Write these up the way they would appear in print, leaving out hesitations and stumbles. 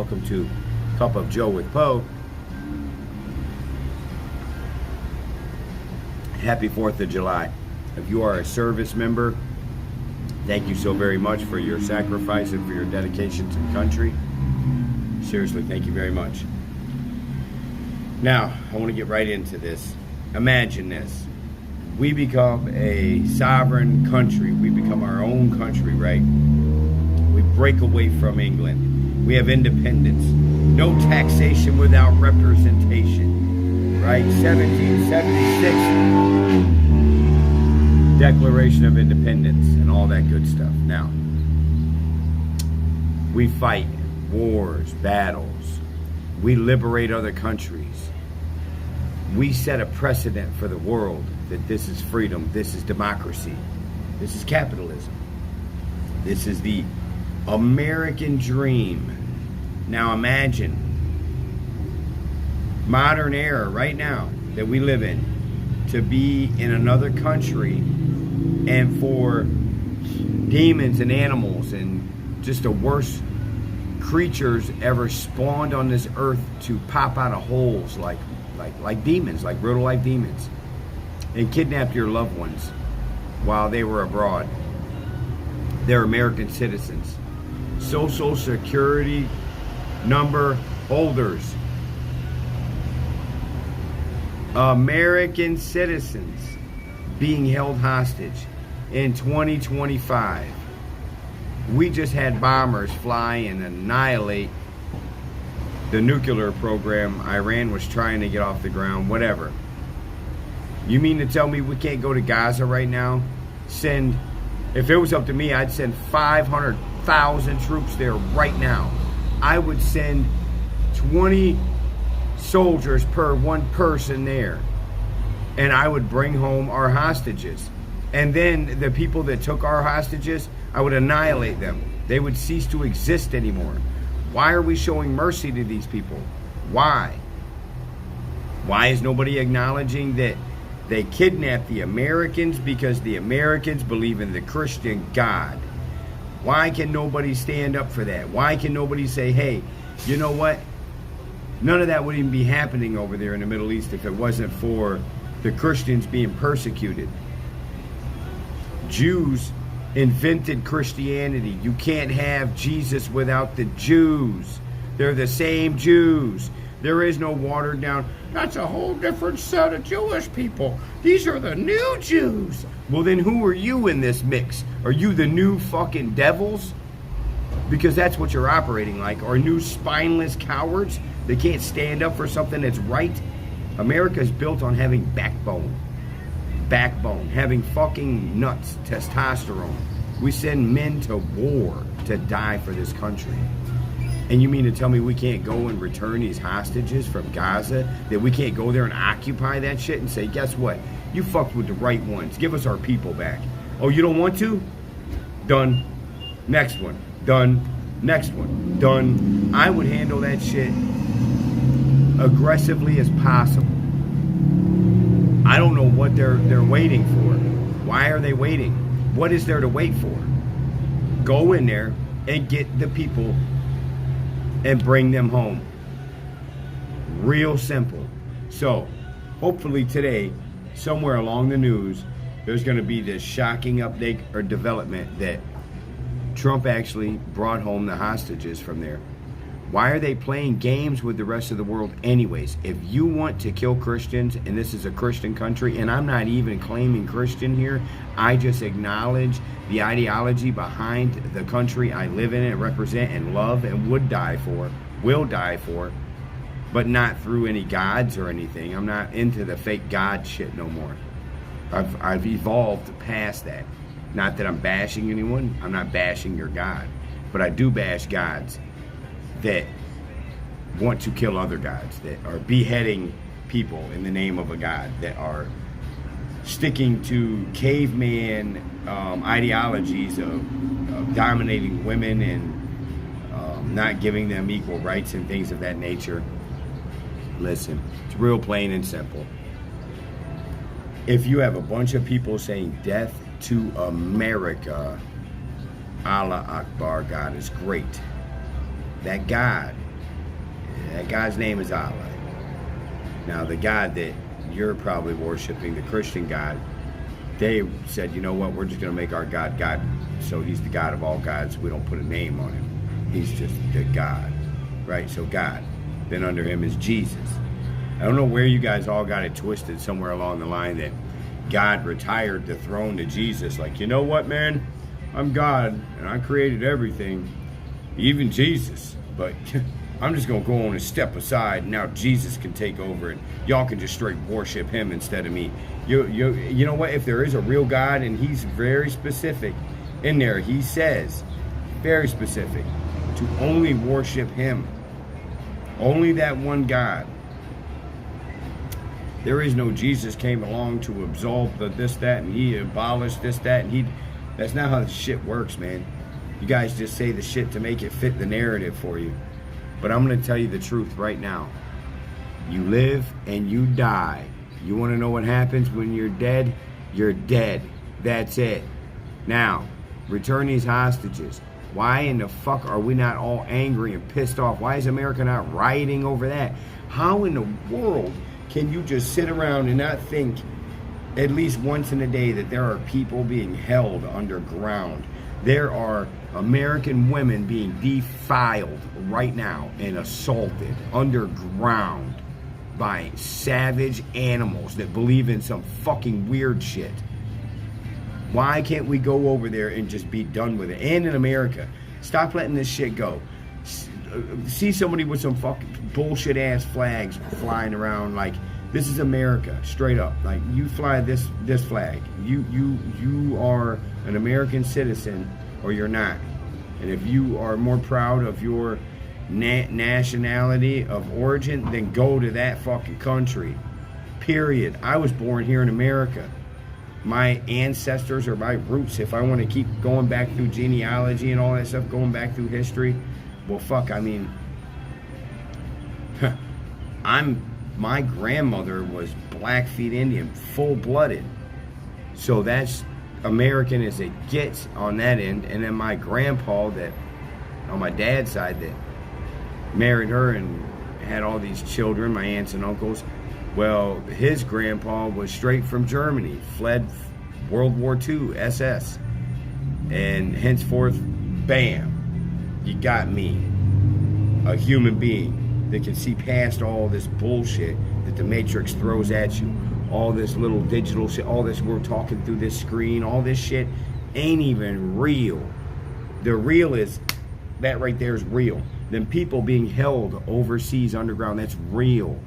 Welcome to Cup of Joe with Poe. Happy 4th of July. If you are a service member, thank you so very much for your sacrifice and for your dedication to the country. Seriously, thank you very much. Now, I want to get right into this. Imagine this. We become a sovereign country. We become our own country, right? We break away from England. We have independence. No taxation without representation, right? 1776, Declaration of Independence and all that good stuff. Now, we fight wars, battles. We liberate other countries. We set a precedent for the world that this is freedom, this is democracy, this is capitalism. This is the American dream. Now imagine, modern era right now that we live in, to be in another country and for demons and animals and just the worst creatures ever spawned on this earth to pop out of holes like demons, like real life demons, and kidnap your loved ones while they were abroad. They're American citizens. Social Security number holders. American citizens being held hostage in 2025. We just had bombers fly and annihilate the nuclear program Iran was trying to get off the ground, whatever. You mean to tell me we can't go to Gaza right now? If it was up to me, I'd send 500,000 troops there right now. I would send 20 soldiers per one person there. And I would bring home our hostages. And then the people that took our hostages, I would annihilate them. They would cease to exist anymore. Why are we showing mercy to these people? Why? Why is nobody acknowledging that they kidnapped the Americans because the Americans believe in the Christian God? Why can nobody stand up for that? Why can nobody say, hey, you know what? None of that would even be happening over there in the Middle East if it wasn't for the Christians being persecuted. Jews invented Christianity. You can't have Jesus without the Jews. They're the same Jews. There is no watered down, that's a whole different set of Jewish people. These are the new Jews. Well, then who are you in this mix? Are you the new fucking devils? Because that's what you're operating like. Or new spineless cowards that can't stand up for something that's right? America's built on having backbone. Having fucking nuts, testosterone. We send men to war to die for this country. And you mean to tell me we can't go and return these hostages from Gaza? That we can't go there and occupy that shit and say, guess what? You fucked with the right ones. Give us our people back. Oh, you don't want to? Done. Next one. Done. Next one. Done. I would handle that shit aggressively as possible. I don't know what they're waiting for. Why are they waiting? What is there to wait for? Go in there and get the people and bring them home. Real simple. So, hopefully today, somewhere along the news, there's going to be this shocking update or development that Trump actually brought home the hostages from there. Why are they playing games with the rest of the world anyways? If you want to kill Christians, and this is a Christian country, and I'm not even claiming Christian here, I just acknowledge the ideology behind the country I live in and represent and love and would die for, will die for, but not through any gods or anything. I'm not into the fake God shit no more. I've evolved past that. Not that I'm bashing anyone. I'm not bashing your God. But I do bash gods that want to kill other gods, that are beheading people in the name of a god, that are sticking to caveman ideologies of dominating women and not giving them equal rights and things of that nature. Listen, it's real plain and simple. If you have a bunch of people saying death to America, Allah Akbar, God is great. That God That God's name is Allah. Now, the God that you're probably worshiping, the Christian God, they said, you know what, we're just going to make our God God. So he's the God of all gods. We don't put a name on him. He's just the God, right? So God. Then under him is Jesus. I don't know where you guys all got it twisted somewhere along the line that God retired the throne to Jesus. Like, you know what, man? I'm God, and I created everything, even Jesus. But I'm just going to go on and step aside. Now Jesus can take over, and y'all can just straight worship him instead of me. You know what? If there is a real God, and he's very specific in there, he says, very specific, to only worship him. Only that one God. There is no Jesus came along to absolve the this, that, and he abolished this, that, and he... That's not how the shit works, man. You guys just say the shit to make it fit the narrative for you. But I'm going to tell you the truth right now. You live and you die. You want to know what happens when you're dead? You're dead. That's it. Now, return these hostages. Why in the fuck are we not all angry and pissed off? Why is America not rioting over that? How in the world can you just sit around and not think at least once in a day that there are people being held underground? There are American women being defiled right now and assaulted underground by savage animals that believe in some fucking weird shit. Why can't we go over there and just be done with it? And in America, stop letting this shit go. See somebody with some fucking bullshit ass flags flying around like, this is America, straight up. Like, you fly this flag. You are an American citizen, or you're not. And if you are more proud of your nationality of origin, then go to that fucking country. Period. I was born here in America. My ancestors or my roots, if I want to keep going back through genealogy and all that stuff, going back through history, well, fuck, I mean, my grandmother was Blackfeet Indian, full-blooded. So that's American as it gets on that end. And then my grandpa, that on my dad's side, that married her and had all these children, my aunts and uncles. Well, his grandpa was straight from Germany, fled World War II, SS. And henceforth, bam, you got me, a human being that can see past all this bullshit that the Matrix throws at you. All this little digital shit, all this we're talking through this screen, all this shit ain't even real. The real is, that right there is real. Then people being held overseas underground, that's real.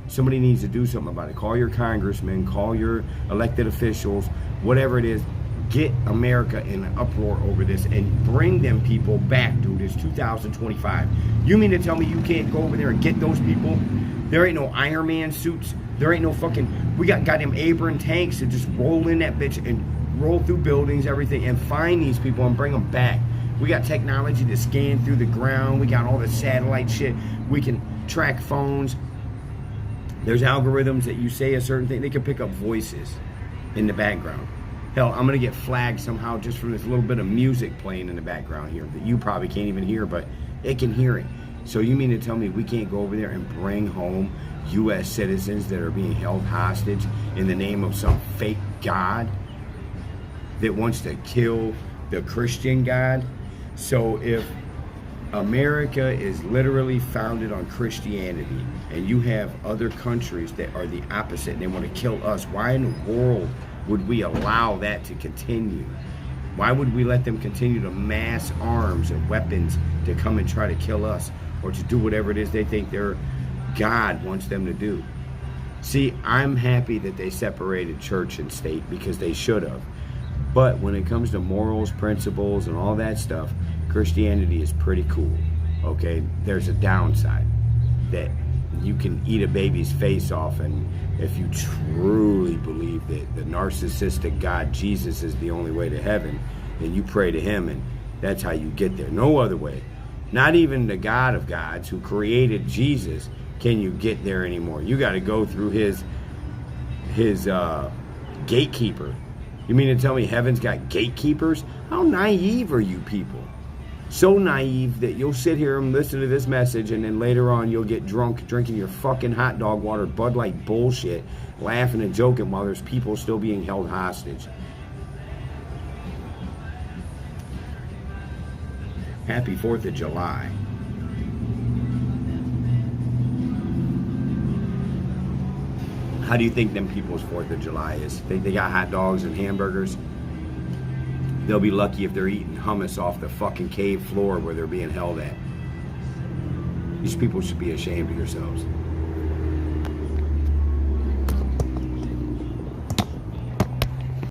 Somebody needs to do something about it. Call your congressman, call your elected officials, whatever it is. Get America in an uproar over this and bring them people back, dude. It's 2025. You mean to tell me you can't go over there and get those people? There ain't no Iron Man suits. There ain't no fucking... We got goddamn Abrams tanks to just roll in that bitch and roll through buildings, everything, and find these people and bring them back. We got technology to scan through the ground. We got all the satellite shit. We can track phones. There's algorithms that you say a certain thing. They can pick up voices in the background. Hell, I'm going to get flagged somehow just from this little bit of music playing in the background here that you probably can't even hear, but it can hear it. So you mean to tell me we can't go over there and bring home U.S. citizens that are being held hostage in the name of some fake God that wants to kill the Christian God? So if America is literally founded on Christianity and you have other countries that are the opposite and they want to kill us, why in the world would we allow that to continue? Why would we let them continue to mass arms and weapons to come and try to kill us or to do whatever it is they think their God wants them to do? See, I'm happy that they separated church and state because they should have. But when it comes to morals, principles, and all that stuff, Christianity is pretty cool, okay? There's a downside that you can eat a baby's face off, and if you truly believe that the narcissistic God Jesus is the only way to heaven, then you pray to him, and that's how you get there. No other way. Not even the God of gods who created Jesus can you get there anymore. You got to go through his gatekeeper. You mean to tell me heaven's got gatekeepers? How naive are you people? so naive that you'll sit here and listen to this message, and then later on you'll get drunk drinking your fucking hot dog water, Bud Light bullshit, laughing and joking while there's people still being held hostage. Happy 4th of July. How do you think them people's 4th of July is? Think they got hot dogs and hamburgers? They'll be lucky if they're eating hummus off the fucking cave floor where they're being held at. These people should be ashamed of yourselves.